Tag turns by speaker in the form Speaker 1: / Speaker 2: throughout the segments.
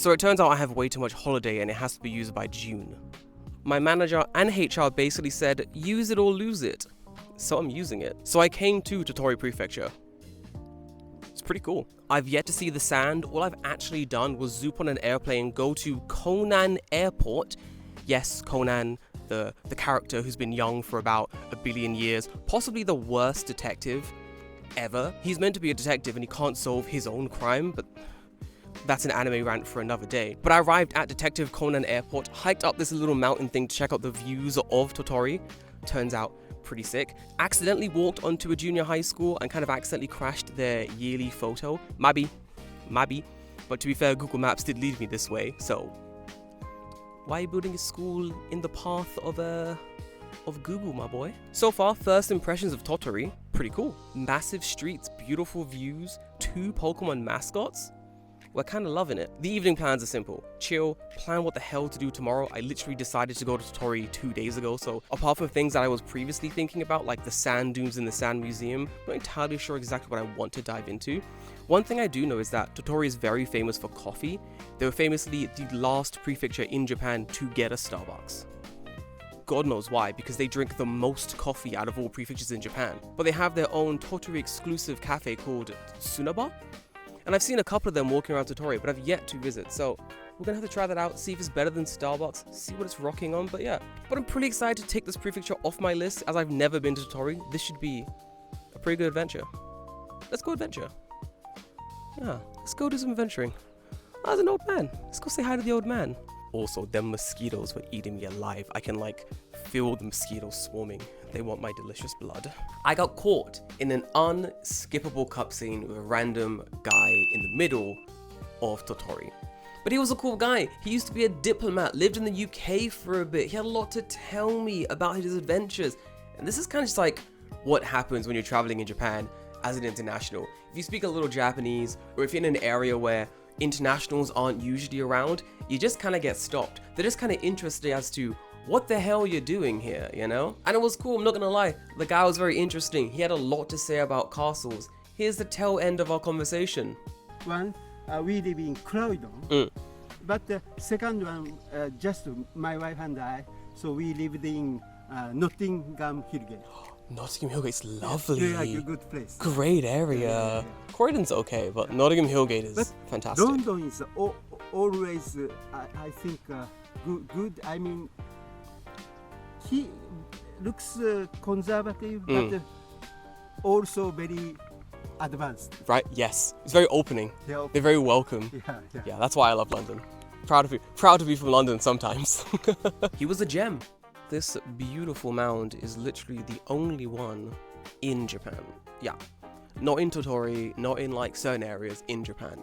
Speaker 1: So it turns out I have way too much holiday and it has to be used by June. My manager and HR basically said, use it or lose it. So I'm using it. So I came to Tottori Prefecture. It's pretty cool. I've yet to see the sand. All I've actually done was zoop on an airplane, go to Conan Airport. Yes, Conan, the character who's been young for about 1 billion years, possibly the worst detective ever. He's meant to be a detective and he can't solve his own crime, but that's an anime rant for another day. But I arrived at Detective Conan Airport, hiked up this little mountain thing to check out the views of Tottori. Turns out pretty sick. Accidentally walked onto a junior high school and kind of accidentally crashed their yearly photo. Maybe. But to be fair, Google Maps did lead me this way, so why are you building a school in the path of Google, my boy? So far, first impressions of Tottori, pretty cool. Massive streets, beautiful views, 2 Pokemon mascots. We're kind of loving it. The evening plans are simple. Chill, plan what the hell to do tomorrow. I literally decided to go to Tottori 2 days ago, so apart from things that I was previously thinking about, like the sand dunes in the Sand Museum, I'm not entirely sure exactly what I want to dive into. One thing I do know is that Tottori is very famous for coffee. They were famously the last prefecture in Japan to get a Starbucks. God knows why, because they drink the most coffee out of all prefectures in Japan. But they have their own Tottori exclusive cafe called Tsunaba. And I've seen a couple of them walking around Tottori, but I've yet to visit, so we're gonna have to try that out, see if it's better than Starbucks, see what it's rocking on, but yeah. But I'm pretty excited to take this prefecture off my list, as I've never been to Tottori. This should be a pretty good adventure. Let's go adventure. Yeah, let's go do some adventuring. Oh, there's an old man. Let's go say hi to the old man. Also, them mosquitoes were eating me alive. I can feel the mosquitoes swarming. They want my delicious blood. I got caught in an unskippable cutscene with a random guy in the middle of Tottori. But he was a cool guy. He used to be a diplomat, lived in the UK for a bit. He had a lot to tell me about his adventures. And this is kind of just like what happens when you're traveling in Japan as an international. If you speak a little Japanese, or if you're in an area where internationals aren't usually around, you just kind of get stopped. They're just kind of interested as to what the hell you're doing here, you know? And it was cool, I'm not gonna lie. The guy was very interesting. He had a lot to say about castles. Here's the tail end of our conversation.
Speaker 2: One, we live in Croydon. But the second one, just my wife and I, so we lived in Nottingham Hillgate.
Speaker 1: Nottingham Hillgate's lovely.
Speaker 2: Yeah, a good place.
Speaker 1: Great area.
Speaker 2: Yeah.
Speaker 1: Croydon's okay, but Nottingham Hillgate is
Speaker 2: but
Speaker 1: fantastic.
Speaker 2: London is always, I think, good. I mean, he looks conservative, but also very advanced.
Speaker 1: Right? Yes. It's very opening.
Speaker 2: Yeah,
Speaker 1: they're very welcome. Yeah, that's why I love London. Proud to be from London sometimes. He was a gem. This beautiful mound is literally the only one in Japan. Yeah. Not in Tottori, not in certain areas in Japan.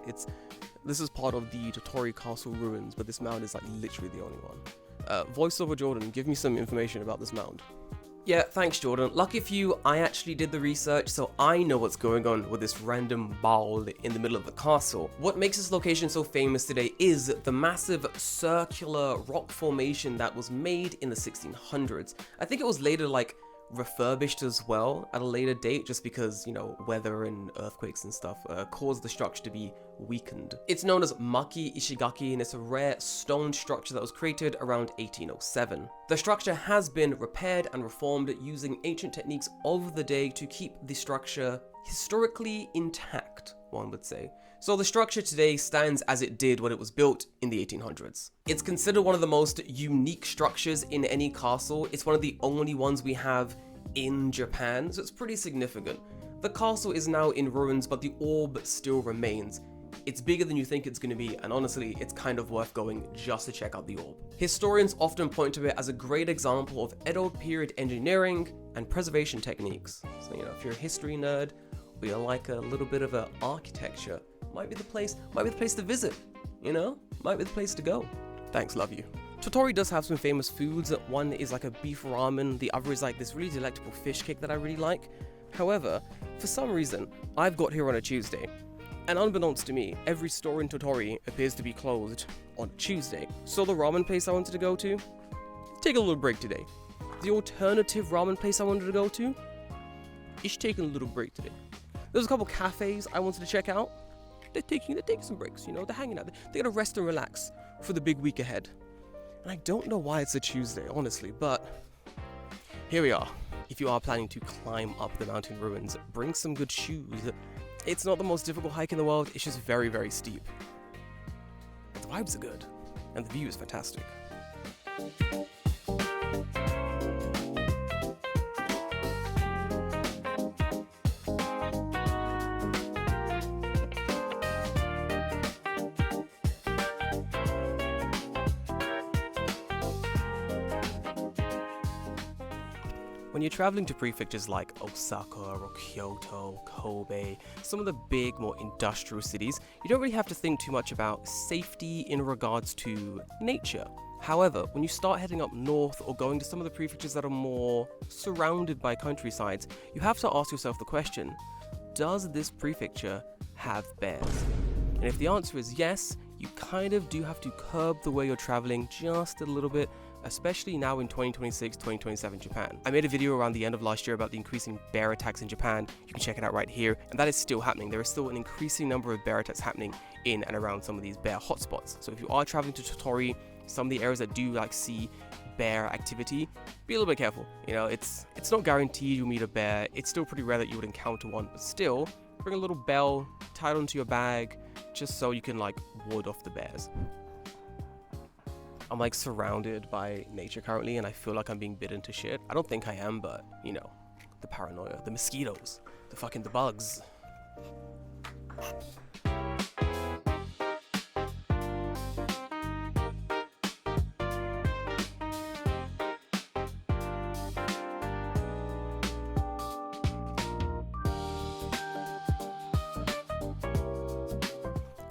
Speaker 1: This is part of the Tottori Castle ruins, but this mound is literally the only one. Voiceover Jordan, give me some information about this mound. Yeah, thanks Jordan. Lucky for you, I actually did the research, so I know what's going on with this random bowl in the middle of the castle. What makes this location so famous today is the massive circular rock formation that was made in the 1600s. I think it was later refurbished as well at a later date, just because, you know, weather and earthquakes and stuff caused the structure to be weakened. It's known as Maki Ishigaki, and it's a rare stone structure that was created around 1807. The structure has been repaired and reformed using ancient techniques of the day to keep the structure historically intact, one would say. So the structure today stands as it did when it was built in the 1800s. It's considered one of the most unique structures in any castle. It's one of the only ones we have in Japan, so it's pretty significant. The castle is now in ruins, but the orb still remains. It's bigger than you think it's going to be, and honestly, it's kind of worth going just to check out the orb. Historians often point to it as a great example of Edo period engineering and preservation techniques. So, you know, if you're a history nerd, or you like a little bit of architecture, might be the place to visit, you know? Might be the place to go. Thanks, love you. Tottori does have some famous foods. One is a beef ramen, the other is this really delectable fish cake that I really like. However, for some reason, I've got here on a Tuesday, and unbeknownst to me, every store in Tottori appears to be closed on Tuesday. So the ramen place I wanted to go to, take a little break today. The alternative ramen place I wanted to go to, is taking a little break today. There's a couple cafes I wanted to check out. they're taking some breaks, you know, they're hanging out. They're gonna rest and relax for the big week ahead. And I don't know why it's a Tuesday, honestly, but here we are. If you are planning to climb up the mountain ruins, bring some good shoes. It's not the most difficult hike in the world, it's just very, very steep. But the vibes are good, and the view is fantastic. When you're traveling to prefectures like Osaka or Kyoto, Kobe, some of the big, more industrial cities, you don't really have to think too much about safety in regards to nature. However, when you start heading up north or going to some of the prefectures that are more surrounded by countrysides, you have to ask yourself the question, does this prefecture have bears? And if the answer is yes, you kind of do have to curb the way you're traveling just a little bit, especially now in 2026, 2027 Japan. I made a video around the end of last year about the increasing bear attacks in Japan. You can check it out right here, and that is still happening. There is still an increasing number of bear attacks happening in and around some of these bear hotspots. So if you are traveling to Tottori, some of the areas that do see bear activity, be a little bit careful. You know, it's not guaranteed you'll meet a bear. It's still pretty rare that you would encounter one, but still, bring a little bell, tie it onto your bag, just so you can ward off the bears. I'm surrounded by nature currently, and I feel like I'm being bitten to shit. I don't think I am, but you know, the paranoia, the mosquitoes, the bugs.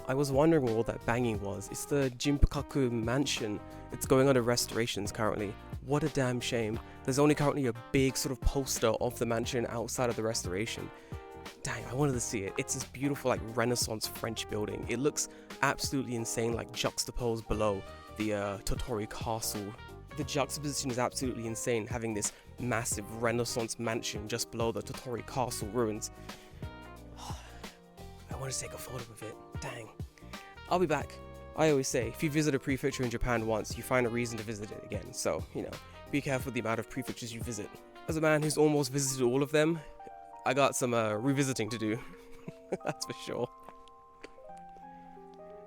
Speaker 1: I was wondering what all that banging was. It's the Jinpukaku mansion. It's going under restorations currently. What a damn shame. There's only currently a big sort of poster of the mansion outside of the restoration. Dang, I wanted to see it. It's this beautiful Renaissance French building. It looks absolutely insane, juxtaposed below the Tottori castle. The juxtaposition is absolutely insane, having this massive Renaissance mansion just below the Tottori castle ruins. I want to take a photo of it. Dang. I'll be back. I always say, if you visit a prefecture in Japan once, you find a reason to visit it again. So, you know, be careful with the amount of prefectures you visit. As a man who's almost visited all of them, I got some revisiting to do. That's for sure.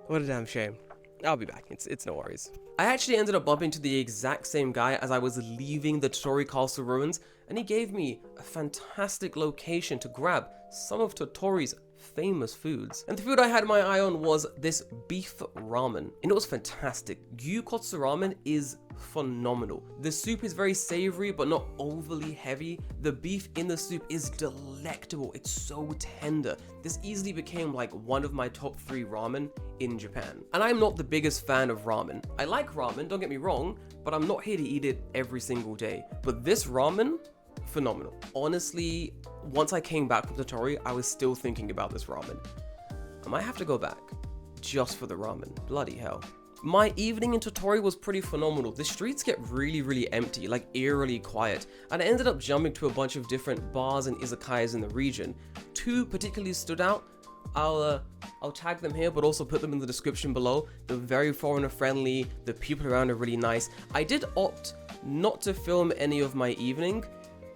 Speaker 1: What a damn shame. I'll be back. It's no worries. I actually ended up bumping into the exact same guy as I was leaving the Tottori Castle ruins, and he gave me a fantastic location to grab some of Tottori's famous foods. And the food I had my eye on was this beef ramen, and it was fantastic. Gyukotsu ramen is phenomenal. The soup is very savory but not overly heavy. The beef in the soup is delectable. It's so tender. This easily became one of my top 3 ramen in Japan. And I'm not the biggest fan of ramen. I like ramen, don't get me wrong, but I'm not here to eat it every single day. But this ramen, phenomenal. Honestly, once I came back from Tottori, I was still thinking about this ramen. I might have to go back just for the ramen. Bloody hell. My evening in Tottori was pretty phenomenal. The streets get really empty, eerily quiet, and I ended up jumping to a bunch of different bars and izakayas in the region. 2 particularly stood out. I'll tag them here, but also put them in the description below. They're very foreigner friendly. The people around are really nice. I did opt not to film any of my evening,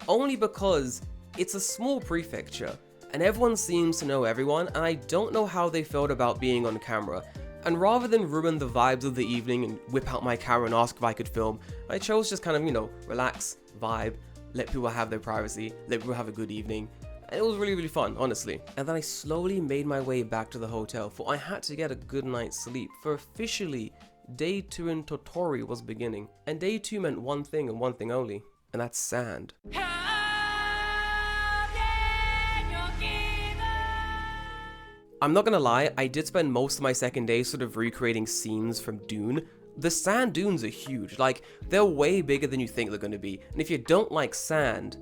Speaker 1: only because it's a small prefecture, and everyone seems to know everyone, and I don't know how they felt about being on camera. And rather than ruin the vibes of the evening and whip out my camera and ask if I could film, I chose just kind of, relax, vibe, let people have their privacy, let people have a good evening. And it was really fun, honestly. And then I slowly made my way back to the hotel, for I had to get a good night's sleep, for officially, day 2 in Tottori was beginning. And day 2 meant one thing and one thing only, and that's sand. I'm not gonna lie, I did spend most of my second day sort of recreating scenes from Dune. The sand dunes are huge, they're way bigger than you think they're gonna be. And if you don't like sand,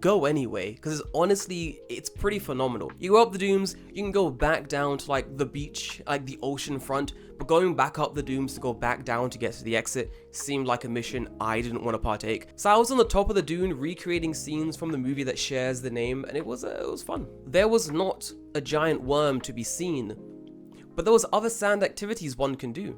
Speaker 1: go anyway, because honestly, it's pretty phenomenal. You go up the dunes, you can go back down to the beach, the ocean front, but going back up the dunes to go back down to get to the exit seemed like a mission I didn't want to partake. So I was on the top of the dune recreating scenes from the movie that shares the name, and it was fun. There was not a giant worm to be seen But there was other sand activities one can do.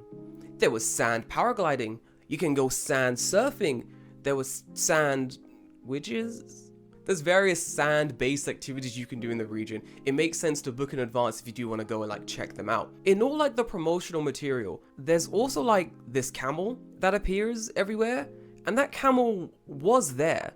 Speaker 1: There was sand paragliding, you can go sand surfing, there was sand widgets. There's various sand-based activities you can do in the region. It makes sense to book in advance if you do want to go and like check them out. In all like the promotional material, there's also like this camel that appears everywhere, and that camel was there.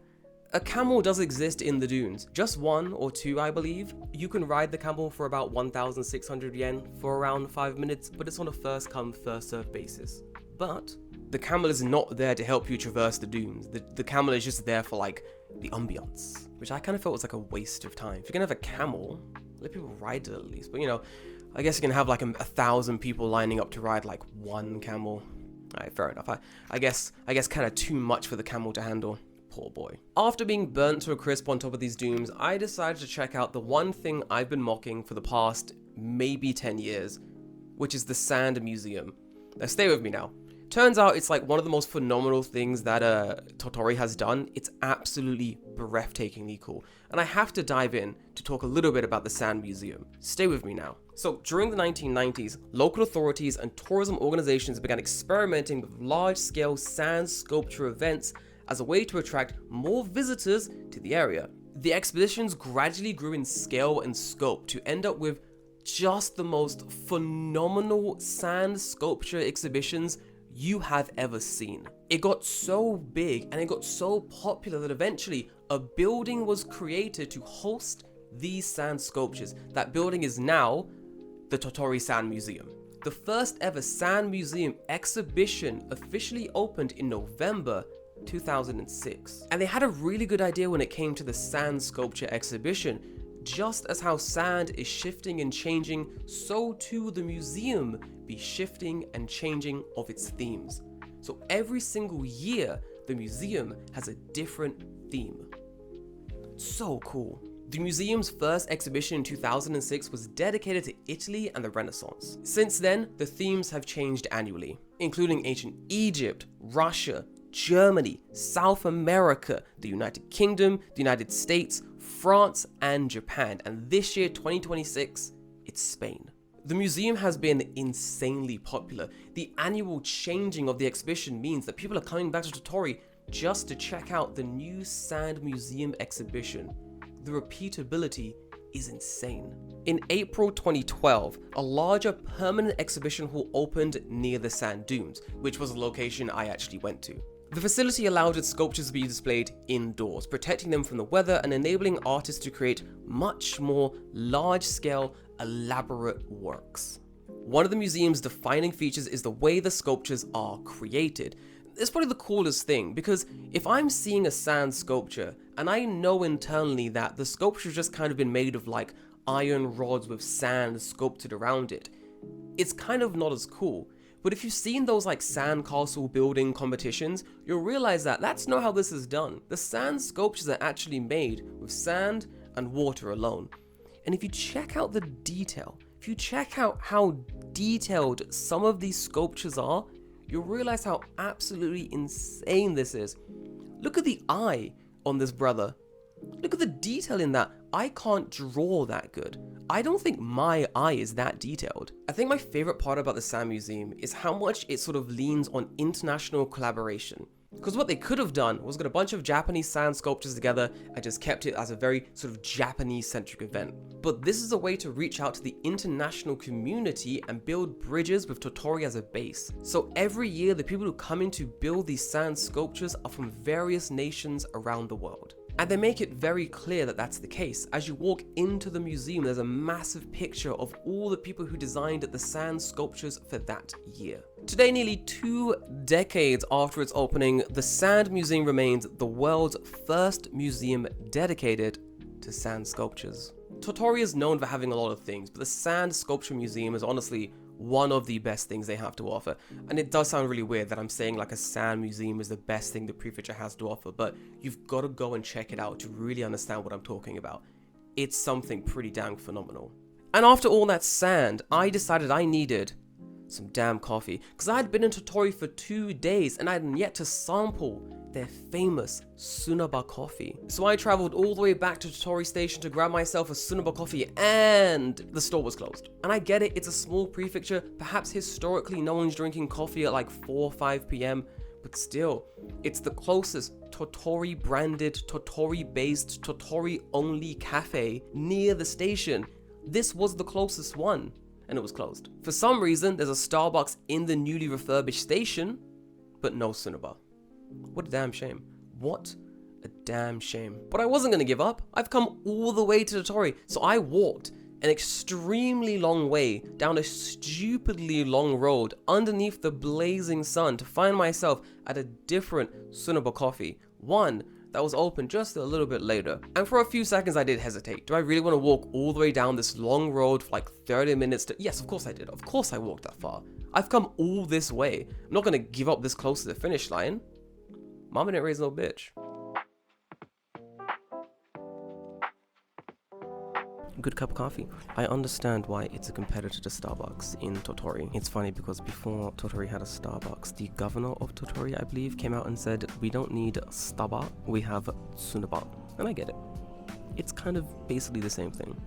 Speaker 1: A camel does exist in the dunes, just one or two I believe. You can ride the camel for about 1,600 yen for around 5 minutes, but it's on a first come first served basis. But the camel is not there to help you traverse the dunes. The camel is just there for like the ambiance, which I kind of felt was like a waste of time. If you're gonna have a camel, let people ride it at least. But you know, I guess you can have like 1,000 people lining up to ride like one camel. Alright, fair enough. I guess kind of too much for the camel to handle. Poor boy. After being burnt to a crisp on top of these dunes, I decided to check out the one thing I've been mocking for the past maybe 10 years, which is the Sand Museum. Now stay with me now. Turns out it's like one of the most phenomenal things that Tottori has done. It's absolutely breathtakingly cool. And I have to dive in to talk a little bit about the Sand Museum. Stay with me now. So during the 1990s, local authorities and tourism organizations began experimenting with large-scale sand sculpture events as a way to attract more visitors to the area. The expeditions gradually grew in scale and scope to end up with just the most phenomenal sand sculpture exhibitions you have ever seen. It got so big and it got so popular that eventually a building was created to host these sand sculptures. That building is now the Tottori Sand Museum. The first ever Sand Museum exhibition officially opened in November 2006. And they had a really good idea when it came to the sand sculpture exhibition. Just as how sand is shifting and changing, so too the museum be shifting and changing of its themes. So every single year, the museum has a different theme. So cool. The museum's first exhibition in 2006 was dedicated to Italy and the Renaissance. Since then, the themes have changed annually, including ancient Egypt, Russia, Germany, South America, the United Kingdom, the United States, France, and Japan. And this year, 2026, it's Spain. The museum has been insanely popular. The annual changing of the exhibition means that people are coming back to Tottori just to check out the new Sand Museum exhibition. The repeatability is insane. In April 2012, a larger permanent exhibition hall opened near the sand dunes, which was a location I actually went to. The facility allowed its sculptures to be displayed indoors, protecting them from the weather and enabling artists to create much more large-scale, elaborate works. One of the museum's defining features is the way the sculptures are created. It's probably the coolest thing, because if I'm seeing a sand sculpture and I know internally that the sculpture's just kind of been made of like iron rods with sand sculpted around it, it's kind of not as cool. But if you've seen those like sandcastle building competitions, you'll realize that that's not how this is done. The sand sculptures are actually made with sand and water alone. And if you check out the detail, if you check out how detailed some of these sculptures are, you'll realize how absolutely insane this is. Look at the eye on this brother. Look at the detail in that. I can't draw that good. I don't think my eye is that detailed. I think my favorite part about the Sand Museum is how much it sort of leans on international collaboration. Because what they could have done was got a bunch of Japanese sand sculptures together and just kept it as a very sort of Japanese-centric event. But this is a way to reach out to the international community and build bridges with Tottori as a base. So every year, the people who come in to build these sand sculptures are from various nations around the world. And they make it very clear that that's the case. As you walk into the museum, there's a massive picture of all the people who designed the sand sculptures for that year. Today, nearly 2 decades after its opening, the Sand Museum remains the world's first museum dedicated to sand sculptures. Tottori is known for having a lot of things, but the Sand Sculpture Museum is honestly one of the best things they have to offer. And it does sound really weird that I'm saying like a sand museum is the best thing the prefecture has to offer, but you've got to go and check it out to really understand what I'm talking about. It's something pretty dang phenomenal. And after all that sand, I decided I needed some damn coffee, because I had been in Tottori for 2 days and I had yet to sample their famous Sunaba coffee. So I traveled all the way back to Tottori station to grab myself a Sunaba coffee, and the store was closed. And I get it, it's a small prefecture, perhaps historically no one's drinking coffee at like 4 or 5 p.m, but still, it's the closest Tottori branded, Tottori based, Tottori only cafe near the station. This was the closest one, and it was closed. For some reason, there's a Starbucks in the newly refurbished station, but no Sunaba. What a damn shame. What a damn shame. But I wasn't gonna give up. I've come all the way to Tottori, so I walked an extremely long way down a stupidly long road underneath the blazing sun to find myself at a different Sunaba coffee, one that was open just a little bit later. And for a few seconds I did hesitate. Do I really want to walk all the way down this long road for like 30 minutes to... Yes, of course I did. Of course I walked that far. I've come all this way. I'm not gonna give up this close to the finish line. Mama didn't raise no bitch. Good cup of coffee. I understand why it's a competitor to Starbucks in Tottori. It's funny because before Tottori had a Starbucks, the governor of Tottori, I believe, came out and said, we don't need Staba, we have Sunaba. And I get it. It's kind of basically the same thing.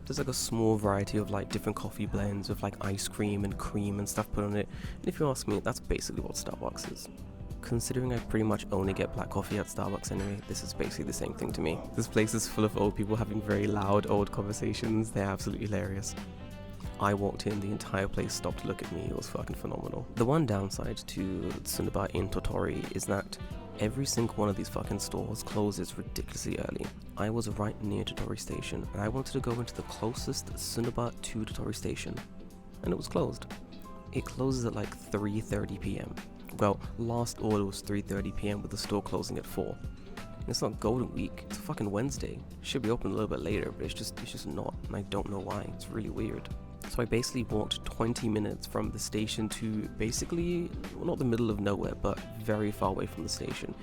Speaker 1: There's like a small variety of like different coffee blends with like ice cream and cream and stuff put on it. And if you ask me, that's basically what Starbucks is. Considering I pretty much only get black coffee at Starbucks anyway, this is basically the same thing to me. This place is full of old people having very loud old conversations. They're absolutely hilarious. I walked in, the entire place stopped to look at me. It was fucking phenomenal. The one downside to Sunaba in Tottori is that every single one of these fucking stores closes ridiculously early. I was right near Tottori station and I wanted to go into the closest Sunaba to Tottori station, and it was closed. It closes at like 3:30 p.m. Well, last order was 3:30 p.m. with the store closing at 4. And it's not Golden Week, it's a fucking Wednesday. It should be open a little bit later, but it's just not, and I don't know why. It's really weird. So I basically walked 20 minutes from the station to basically, well, not the middle of nowhere, but very far away from the station,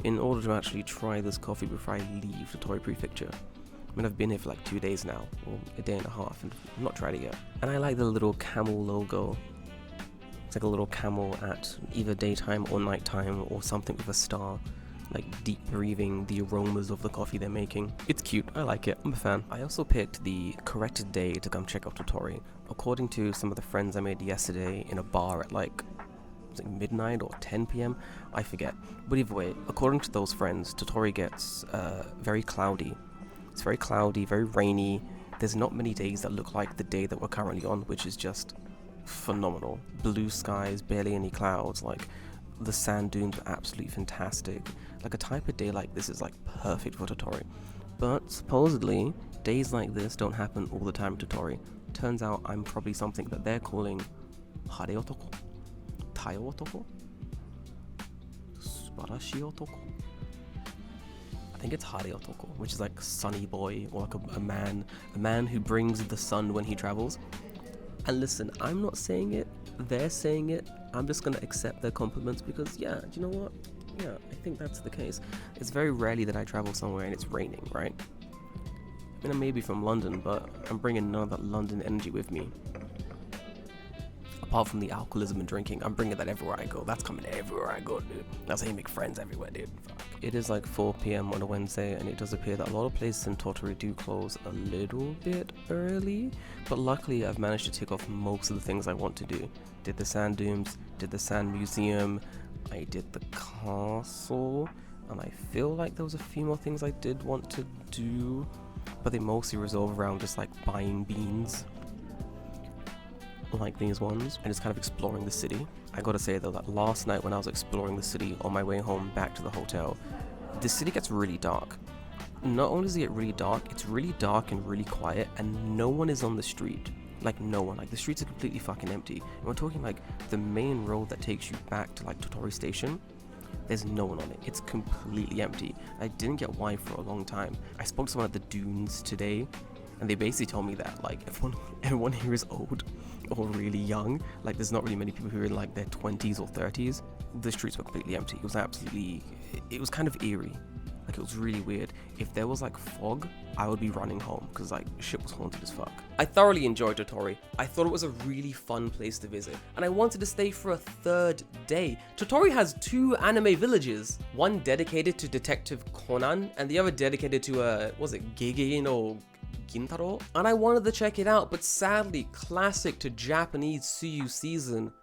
Speaker 1: in order to actually try this coffee before I leave Tottori Prefecture. I mean, I've been here for like 2 days now, or a day and a half, and I've not tried it yet. And I like the little camel logo. It's like a little camel at either daytime or nighttime or something with a star, like deep breathing the aromas of the coffee they're making. It's cute, I like it, I'm a fan. I also picked the correct day to come check out Tottori. According to some of the friends I made yesterday in a bar at like, was it midnight or 10 p.m? I forget. But either way, according to those friends, Tottori gets very cloudy. It's very cloudy, very rainy. There's not many days that look like the day that we're currently on, which is just phenomenal. Blue skies, barely any clouds, like the sand dunes are absolutely fantastic. Like a type of day like this is like perfect for Tottori. But supposedly, days like this don't happen all the time in Tottori. Turns out I'm probably something that they're calling Hare Otoko, Tayo Otoko, Subarashi Otoko. I think it's Hare Otoko, which is like sunny boy, or like a man who brings the sun when he travels. And listen, I'm not saying it, they're saying it. I'm just gonna accept their compliments because, yeah, do you know what? Yeah, I think that's the case. It's very rarely that I travel somewhere and it's raining, right? I mean, I may be from London, but I'm bringing none of that London energy with me. Apart from the alcoholism and drinking, I'm bringing that everywhere I go. That's coming everywhere I go, dude. That's how you make friends everywhere, dude. Fuck. It is like 4 p.m. on a Wednesday, and it does appear that a lot of places in Tottori do close a little bit early, but luckily I've managed to tick off most of the things I want to do. Did the sand dunes, did the sand museum, I did the castle, and I feel like there was a few more things I did want to do, but they mostly resolve around just like buying beans, like these ones, and just kind of exploring the city. I gotta say though that last night when I was exploring the city on my way home back to the hotel, the city gets really dark. Not only does it get really dark, it's really dark and really quiet, and no one is on the street. Like no one, like the streets are completely fucking empty. And we're talking like the main road that takes you back to like Tottori station, there's no one on it. It's completely empty. I didn't get why for a long time. I spoke to someone at the dunes today, and they basically told me that like everyone here is old or really young. Like there's not really many people who are in like their 20s or 30s. The streets were completely empty. It was absolutely, it was kind of eerie. Like, it was really weird. If there was like fog, I would be running home because like shit was haunted as fuck. I thoroughly enjoyed Tottori. I thought it was a really fun place to visit, and I wanted to stay for a third day. Tottori has 2 anime villages, one dedicated to Detective Conan and the other dedicated to was it Gege no Gintaro? And I wanted to check it out, but sadly, classic to Japanese Tsuyu season,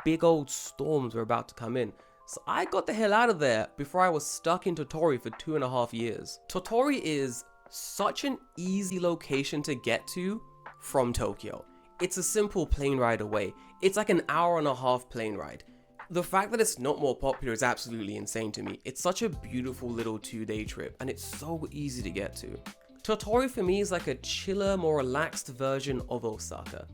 Speaker 1: big old storms were about to come in. So I got the hell out of there before I was stuck in Tottori for 2.5 years. Tottori is such an easy location to get to from Tokyo. It's a simple plane ride away. It's like an 1.5 hour plane ride. The fact that it's not more popular is absolutely insane to me. It's such a beautiful little 2-day trip, and it's so easy to get to. Tottori for me is like a chiller, more relaxed version of Osaka.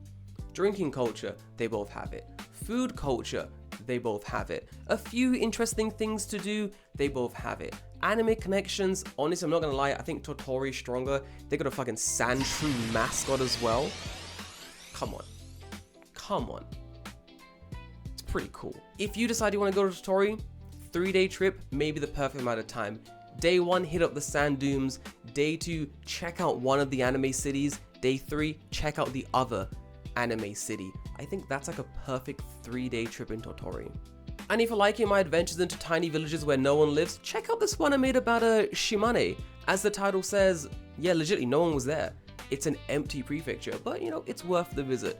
Speaker 1: Drinking culture, they both have it. Food culture, they both have it. A few interesting things to do, they both have it. Anime connections, honestly, I'm not gonna lie, I think Tottori's stronger. They got a fucking Sandshrew mascot as well. Come on. Come on. It's pretty cool. If you decide you wanna go to Tottori, 3-day trip, maybe the perfect amount of time. Day 1, hit up the sand dunes. Day 2, check out one of the anime cities. Day 3, check out the other anime city. I think that's like a perfect 3-day trip in Tottori. And if you're liking my adventures into tiny villages where no one lives, check out this one I made about Shimane. As the title says, yeah, legitimately no one was there. It's an empty prefecture, but you know, it's worth the visit.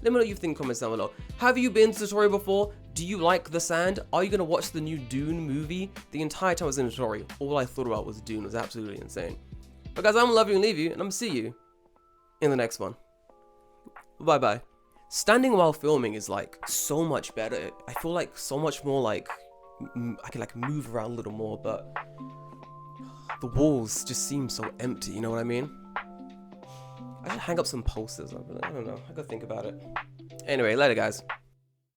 Speaker 1: Let me know what you think in the comments down below. Have you been to Tottori before? Do you like the sand? Are you gonna watch the new Dune movie? The entire time I was in Tottori, all I thought about was Dune. It was absolutely insane. But guys, I'm gonna love you and leave you, and I'm gonna see you in the next one. Bye bye. Standing while filming is like so much better. I feel like so much more like I can like move around a little more, but the walls just seem so empty, you know what I mean? I should hang up some posters. I don't know, I gotta think about it. Anyway, later guys.